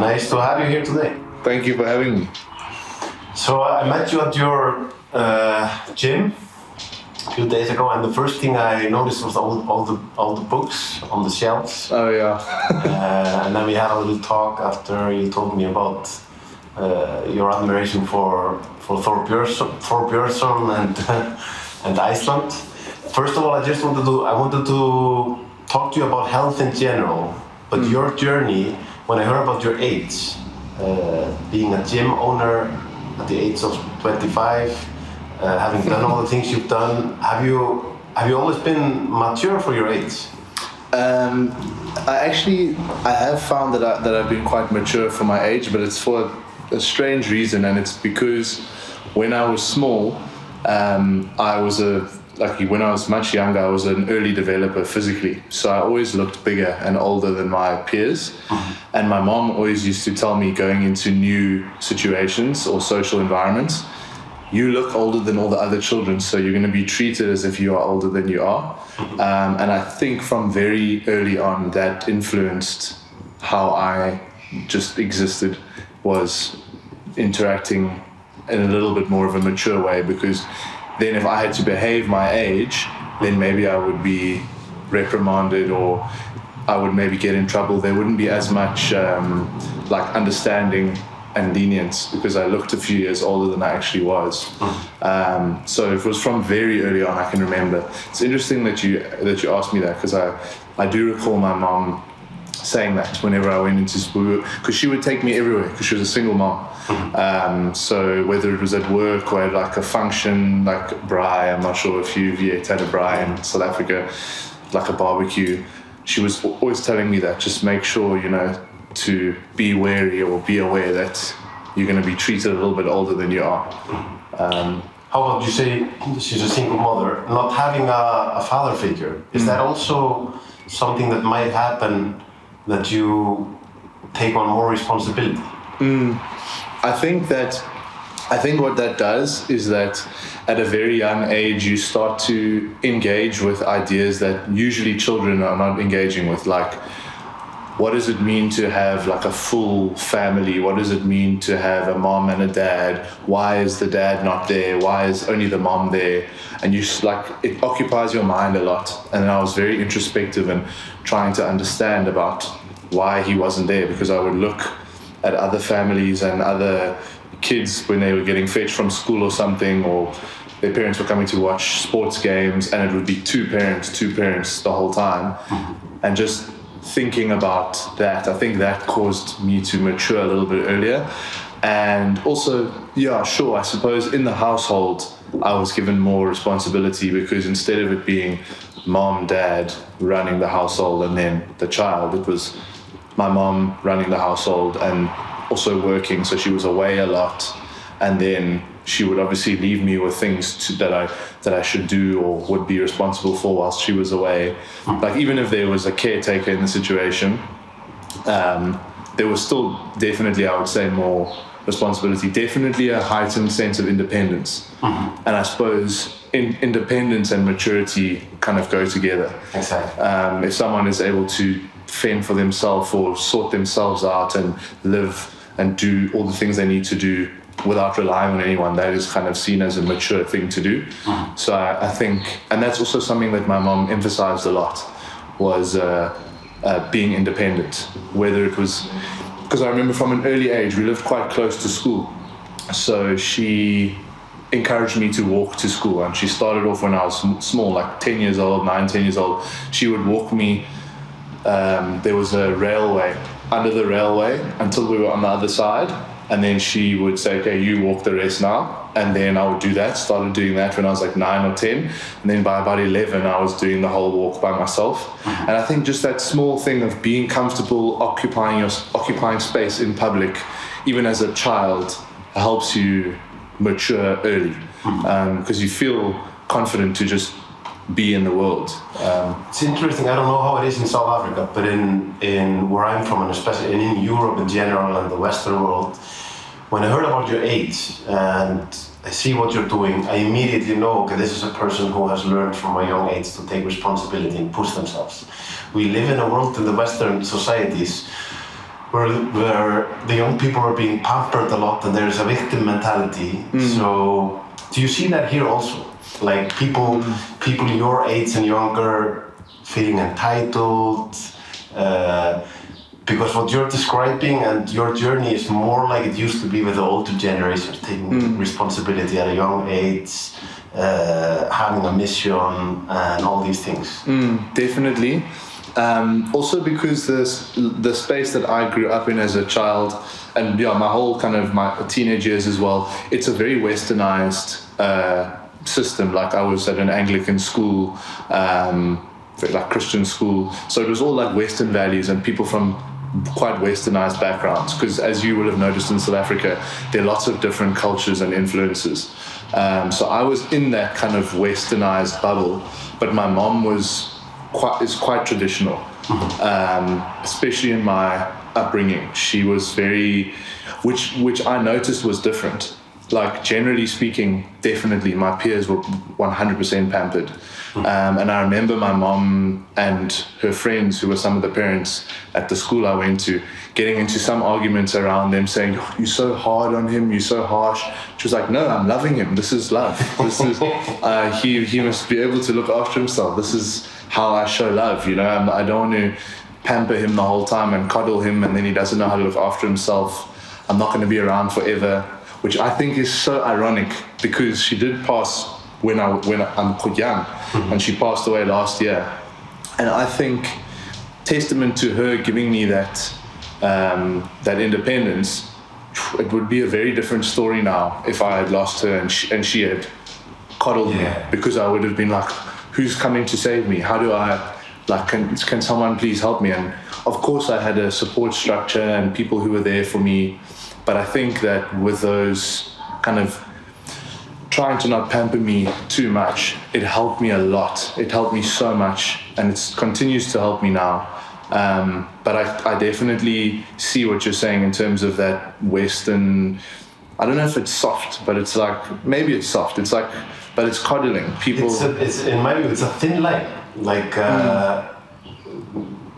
Nice to have you here today. Thank you for having me. So I met you at your gym a few days ago, and the first thing I noticed was all the books on the shelves. Oh yeah. And then we had a little talk after you told me about your admiration for Thor Björnsson and Iceland. First of all, I wanted to talk to you about health in general, but your journey. When I heard about your age, being a gym owner at the age of 25, having done all the things you've done, have you always been mature for your age? I have found that I've been quite mature for my age, but it's for a strange reason, and it's because when I was small, when I was much younger, I was an early developer physically. So I always looked bigger and older than my peers. Mm-hmm. And my mom always used to tell me, going into new situations or social environments, you look older than all the other children, so you're going to be treated as if you are older than you are. Mm-hmm. And I think from very early on, that influenced how I just existed, was interacting in a little bit more of a mature way, because then if I had to behave my age, then maybe I would be reprimanded or I would maybe get in trouble. There wouldn't be as much understanding and lenience because I looked a few years older than I actually was. So it was from very early on, I can remember. It's interesting that you asked me that, because I do recall my mom saying that whenever I went into school, because she would take me everywhere because she was a single mom. So whether it was at work or at like a function like braai, I'm not sure if you've yet had a braai in South Africa, like a barbecue, she was always telling me that just make sure, to be wary or be aware that you're going to be treated a little bit older than you are. How about you say she's a single mother, not having a father figure? Is that also something that might happen, that you take on more responsibility? I think what that does is that at a very young age you start to engage with ideas that usually children are not engaging with, like what does it mean to have like a full family? What does it mean to have a mom and a dad? Why is the dad not there? Why is only the mom there? And it occupies your mind a lot. And I was very introspective and trying to understand about why he wasn't there, because I would look at other families and other kids when they were getting fetched from school or something, or their parents were coming to watch sports games, and it would be two parents the whole time. And just thinking about that, I think that caused me to mature a little bit earlier. And also, I suppose in the household I was given more responsibility, because instead of it being mom, dad running the household and then the child, it was my mom running the household and also working, so she was away a lot, and then she would obviously leave me with things that I should do or would be responsible for whilst she was away. Like even if there was a caretaker in the situation, there was still definitely, I would say, more responsibility, definitely a heightened sense of independence. And I suppose independence and maturity kind of go together. Exactly. If someone is able to fend for themselves or sort themselves out and live and do all the things they need to do without relying on anyone, that is kind of seen as a mature thing to do. So I think, and that's also something that my mom emphasized a lot, was being independent. Whether it was, because I remember from an early age, we lived quite close to school, so she encouraged me to walk to school, and she started off when I was small, like 10 years old, 10 years old. She would walk me, there was a railway, under the railway until we were on the other side, and then she would say, okay, you walk the rest now. And then I would do that, started doing that when I was like 9 or 10, and then by about 11 I was doing the whole walk by myself. And I think just that small thing of being comfortable occupying space in public, even as a child, helps you mature early, because you feel confident to just be in the world. It's interesting. I don't know how it is in South Africa, but in where I'm from, and especially in Europe in general and the Western world, when I heard about your age and I see what you're doing, I immediately know, okay, this is a person who has learned from a young age to take responsibility and push themselves. We live in a world in the Western societies where the young people are being pampered a lot, and there's a victim mentality. So do you see that here also? Like people your age and younger feeling entitled, because what you're describing and your journey is more like it used to be with the older generations, taking responsibility at a young age, having a mission and all these things. Definitely. Also because the space that I grew up in as a child, and my whole kind of my teenage years as well, it's a very westernized system. Like I was at an Anglican school, like Christian school, so it was all like Western values and people from quite westernized backgrounds, because as you will have noticed in South Africa, there are lots of different cultures and influences. So I was in that kind of westernized bubble, but my mom is quite traditional, especially in my upbringing. She was very, which I noticed was different. Like generally speaking, definitely my peers were 100% pampered. And I remember my mom and her friends, who were some of the parents at the school I went to, getting into some arguments around them, saying, "You're so hard on him, you're so harsh." She was like, "No, I'm loving him. This is love. This is he must be able to look after himself. This is how I show love. You know, I don't want to pamper him the whole time and coddle him, and then he doesn't know how to look after himself. I'm not going to be around forever." Which I think is so ironic, because she did pass when I'm quite young, and she passed away last year. And I think testament to her giving me that independence, it would be a very different story now if I had lost her and she had coddled me, because I would have been like, who's coming to save me? How do I, like, can someone please help me? And of course I had a support structure and people who were there for me. But I think that with those kind of trying to not pamper me too much, it helped me a lot. It helped me so much, and it continues to help me now. But I definitely see what you're saying in terms of that Western, I don't know if it's soft, but it's like, maybe it's soft. It's like, but it's coddling people. It's in my view, it's a thin line. Like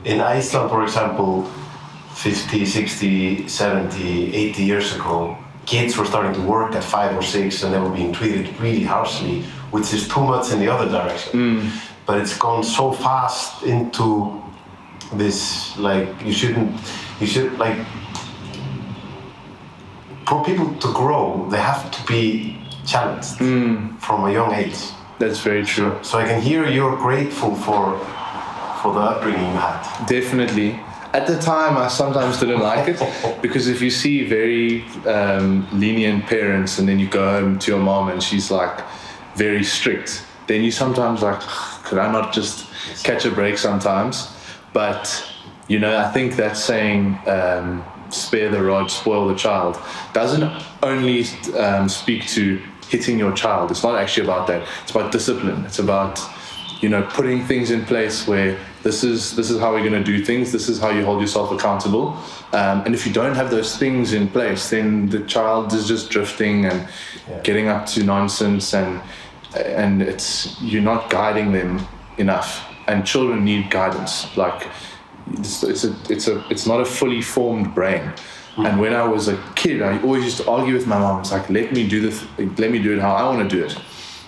in Iceland, for example, 50, 60, 70, 80 years ago, kids were starting to work at 5 or 6 and they were being treated really harshly, which is too much in the other direction. But it's gone so fast into this, like, you should, like, for people to grow, they have to be challenged from a young age. That's very true. So I can hear you're grateful for the upbringing you had. Definitely. At the time, I sometimes didn't like it, because if you see very lenient parents and then you go home to your mom and she's like very strict, then you sometimes like, could I not just catch a break sometimes? But, you know, I think that saying, spare the rod, spoil the child, doesn't only speak to hitting your child. It's not actually about that. It's about discipline. It's about, you know, putting things in place where this is how we're going to do things. This is how you hold yourself accountable. And if you don't have those things in place, then the child is just drifting and getting up to nonsense, and you're not guiding them enough. And children need guidance. Like it's not a fully formed brain. And when I was a kid, I always used to argue with my mom. It's like, let me do this. Let me do it how I want to do it.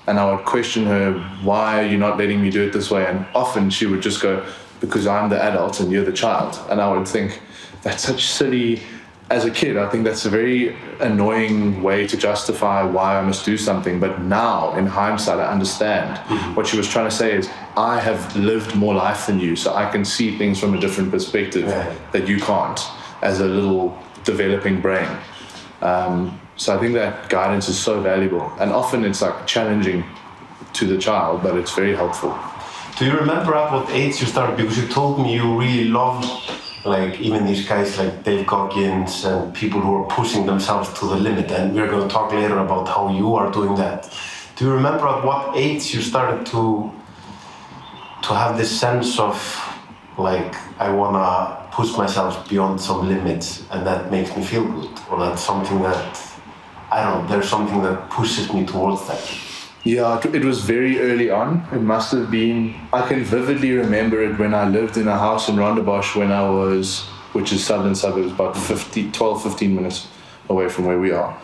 And I would question her, why are you not letting me do it this way? And often she would just go, because I'm the adult and you're the child. And I would think, that's such silly, as a kid, I think that's a very annoying way to justify why I must do something. But now, in hindsight, I understand. What she was trying to say is, I have lived more life than you, so I can see things from a different perspective that you can't, as a little developing brain. So I think that guidance is so valuable, and often it's like challenging to the child, but it's very helpful. Do you remember at what age you started? Because you told me you really loved, like, even these guys like Dave Goggins and people who are pushing themselves to the limit, and we're going to talk later about how you are doing that. Do you remember at what age you started to have this sense of, like, I want to push myself beyond some limits, and that makes me feel good, or that's something that, I don't know, there's something that pushes me towards that? Yeah, it was very early on. It must have been, I can vividly remember it when I lived in a house in Rondebosch when I was which is southern suburbs, about 15 minutes away from where we are.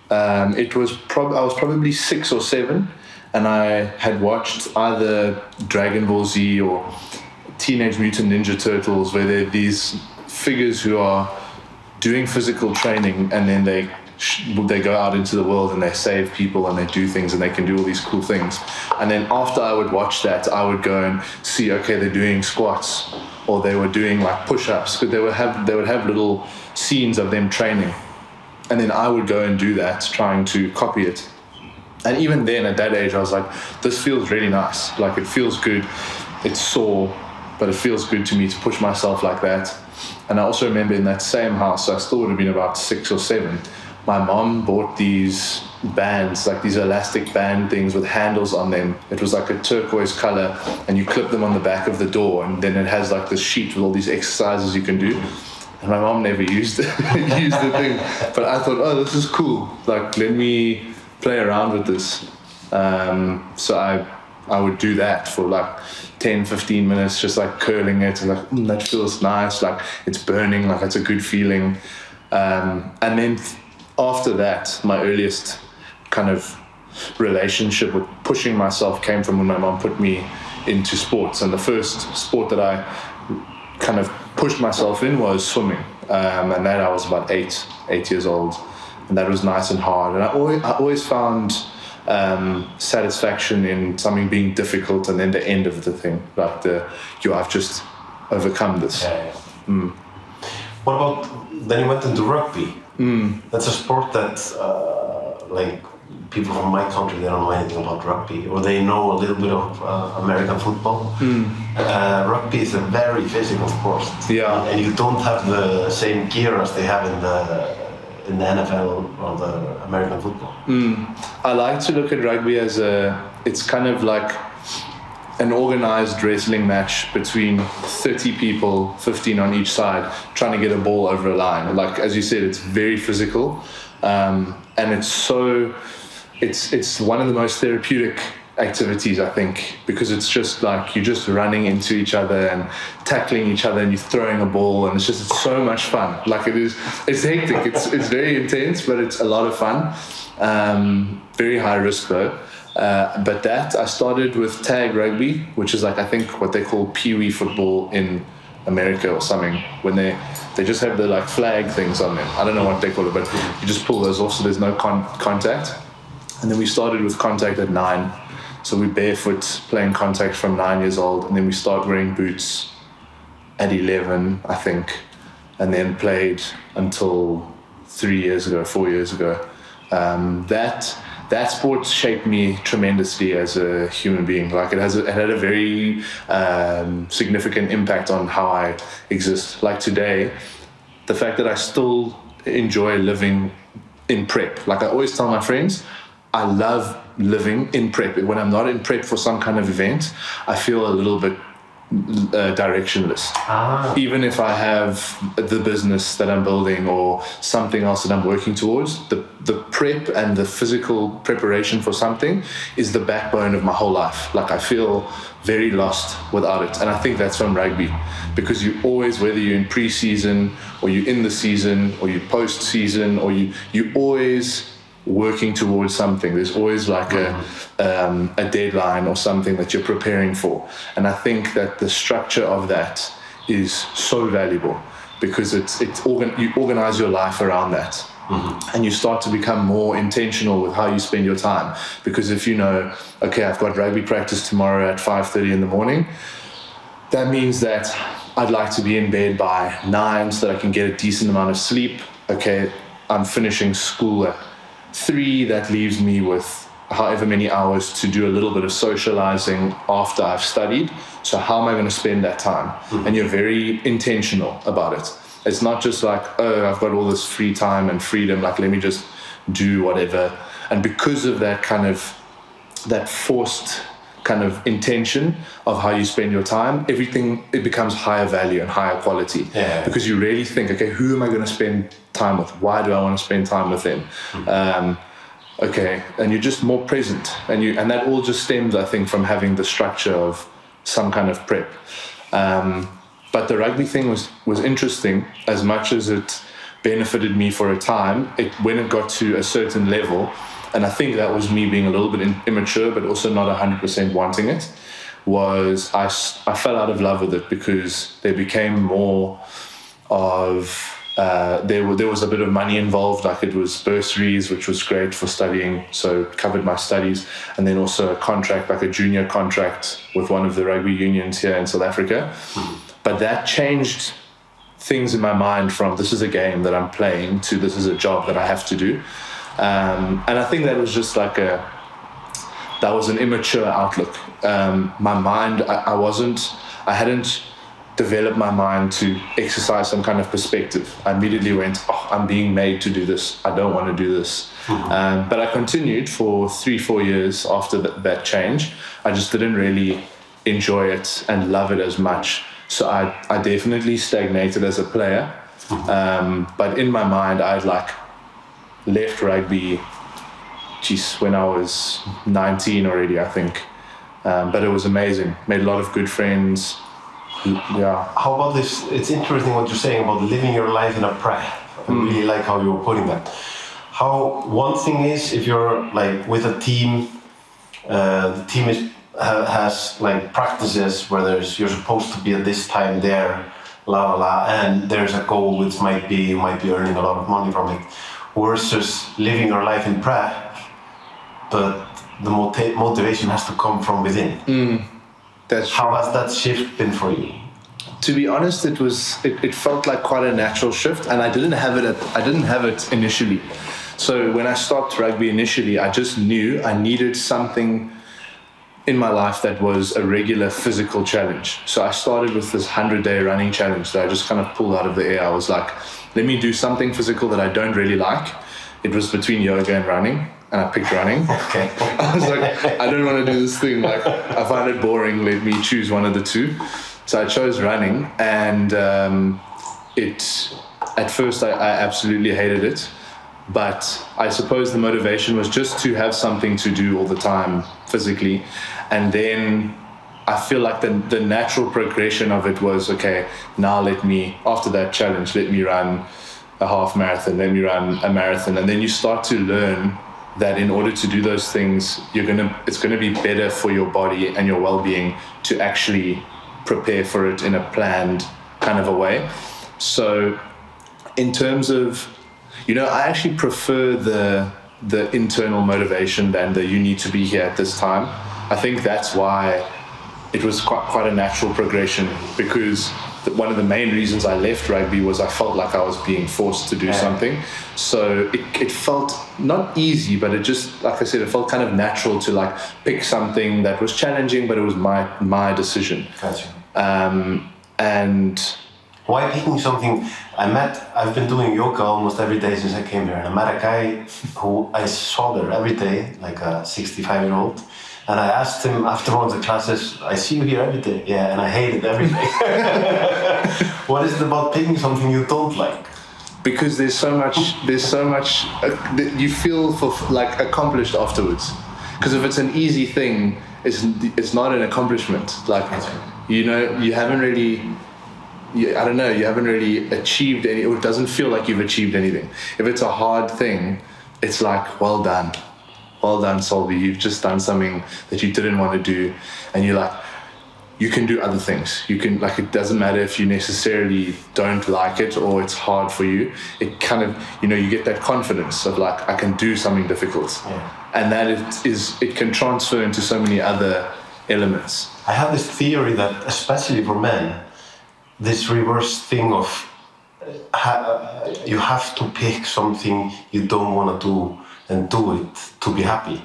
I was probably 6 or 7, and I had watched either Dragon Ball Z or Teenage Mutant Ninja Turtles, where there are these figures who are doing physical training, and then they go out into the world and they save people and they do things and they can do all these cool things. And then after I would watch that, I would go and see, okay, they're doing squats, or they were doing like push-ups, because they would have little scenes of them training. And then I would go and do that, trying to copy it. And even then, at that age, I was like, this feels really nice. Like, it feels good. It's sore, but it feels good to me to push myself like that. And I also remember in that same house, so I still would have been about 6 or 7, my mom bought these bands, like these elastic band things with handles on them. It was like a turquoise color, and you clip them on the back of the door, and then it has like this sheet with all these exercises you can do. And my mom never used the thing, but I thought, oh, this is cool. Like, let me play around with this. So I would do that for like 10, 15 minutes, just like curling it, and like, that feels nice. Like, it's burning, like it's a good feeling. And then after that, my earliest kind of relationship with pushing myself came from when my mom put me into sports. And the first sport that I kind of pushed myself in was swimming. And that I was about 8 years old. And that was nice and hard. And I always found satisfaction in something being difficult, and then the end of the thing, like I've just overcome this. Yeah. What about, then you went into rugby? That's a sport that like people from my country, they don't know anything about rugby, or they know a little bit of American football. Rugby is a very physical sport. Yeah. And you don't have the same gear as they have in the NFL or the American football. I like to look at rugby as it's kind of like an organized wrestling match between 30 people, 15 on each side, trying to get a ball over a line. Like, as you said, it's very physical, and it's one of the most therapeutic activities, I think, because it's just like you're just running into each other and tackling each other, and you're throwing a ball, and it's so much fun. Like, it's hectic, it's very intense, but it's a lot of fun. Very high risk though. But that I started with tag rugby, which is like, I think what they call pee-wee football in America or something, when they just have the like flag things on them. I don't know what they call it, but you just pull those off so there's no contact. And then we started with contact at 9. So we barefoot playing contact from 9 years old, and then we start wearing boots at 11, I think, and then played until 4 years ago. That sport shaped me tremendously as a human being. Like, it had a very significant impact on how I exist. Like today, the fact that I still enjoy living in prep. Like, I always tell my friends, I love living in prep. When I'm not in prep for some kind of event, I feel a little bit directionless. Even if I have the business that I'm building or something else that I'm working towards, the prep and the physical preparation for something is the backbone of my whole life. Like, I feel very lost without it. And I think that's from rugby, because you always, whether you're in pre-season or you're in the season or you post-season, or you always working towards something. There's always like a deadline or something that you're preparing for. And I think that the structure of that is so valuable, because you organize your life around that. And you start to become more intentional with how you spend your time. Because if you know, okay, I've got rugby practice tomorrow at 5:30 in the morning, that means that I'd like to be in bed by 9 so that I can get a decent amount of sleep. Okay, I'm finishing school at 3, that leaves me with however many hours to do a little bit of socializing after I've studied. So how am I going to spend that time? And you're very intentional about it. It's not just like, oh, I've got all this free time and freedom, like, let me just do whatever. And because of that kind of, that forced kind of intention of how you spend your time, everything, it becomes higher value and higher quality. Yeah. Because you really think, okay, who am I going to spend time with? Why do I want to spend time with them? Okay, and you're just more present, and that all just stems, I think, from having the structure of some kind of prep. But the rugby thing was interesting as much as it benefited me for a time. When it got to a certain level, and I think that was me being a little bit immature, but also not 100% wanting it, was I fell out of love with it because there became more of there was a bit of money involved, like it was bursaries, which was great for studying, so it covered my studies, and then also a contract, like a junior contract with one of the rugby unions here in South Africa. But that changed things in my mind from this is a game that I'm playing to this is a job that I have to do. And I think that was just like that was an immature outlook. My mind, I hadn't developed my mind to exercise some kind of perspective. I immediately went, I'm being made to do this. I don't want to do this. But I continued for 3-4 years after that change. I just didn't really enjoy it and love it as much. So I definitely stagnated as a player. But in my mind, I had left rugby, when I was 19 already, I think. But it was amazing. Made a lot of good friends. Yeah. How about this? It's interesting what you're saying about living your life in a prep. I really like how you were putting that. One thing is, if you're with a team, the team has practices where you're supposed to be at this time there, and there's a goal which you might be earning a lot of money from it, versus living your life in prep, but the motivation has to come from within. How has that shift been for you? To be honest, it felt like quite a natural shift, and I didn't have it initially. So when I stopped rugby initially, I just knew I needed something in my life that was a regular physical challenge. So I started with this 100-day running challenge that I just kind of pulled out of the air. I was like, let me do something physical that I don't really like. It was between yoga and running, and I picked running. Okay. I was like, I don't want to do this thing. I find it boring. Let me choose one of the two. So I chose running, and at first I absolutely hated it. But I suppose the motivation was just to have something to do all the time physically. And then I feel like the natural progression of it was, okay, now after that challenge, let me run a half marathon, let me run a marathon. And then you start to learn that in order to do those things, it's gonna be better for your body and your well-being to actually prepare for it in a planned kind of a way. So in terms of, I actually prefer the internal motivation than the you need to be here at this time. I think that's why it was quite a natural progression, because one of the main reasons I left rugby was I felt like I was being forced to do something. So it felt not easy, but it just, like I said, it felt kind of natural to pick something that was challenging, but it was my decision. Gotcha. And why picking something? I've been doing yoga almost every day since I came here, and I met a guy who I saw there every day, like a 65-year-old, and I asked him after one of the classes, I see you here every day. Yeah, and I hate it every day. What is it about picking something you don't like? Because there's so much, you feel accomplished afterwards. Because if it's an easy thing, it's not an accomplishment. You haven't really, you haven't really achieved any, or it doesn't feel like you've achieved anything. If it's a hard thing, it's like, well done, Solvi, you've just done something that you didn't want to do, and you can do other things. You can, it doesn't matter if you necessarily don't like it or it's hard for you. It kind of, you get that confidence of I can do something difficult. Yeah. And that it can transfer into so many other elements. I have this theory that, especially for men, this reverse thing of you have to pick something you don't want to do and do it to be happy.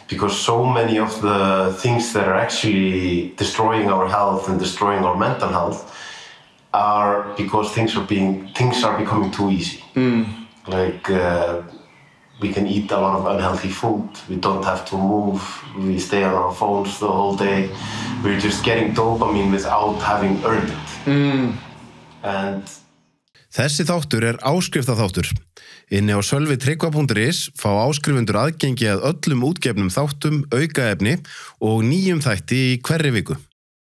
Because so many of the things that are actually destroying our health and destroying our mental health are because things are becoming too easy. We can eat a lot of unhealthy food. We don't have to move. We stay on our phones the whole day. We're just getting dopamine without having earned it. And Þessi þáttur áskriftaþáttur. Inni á sölvitryggva.is fá áskrifundur aðgengi að öllum útgefnum þáttum, aukaefni og nýjum þætti í hverri viku.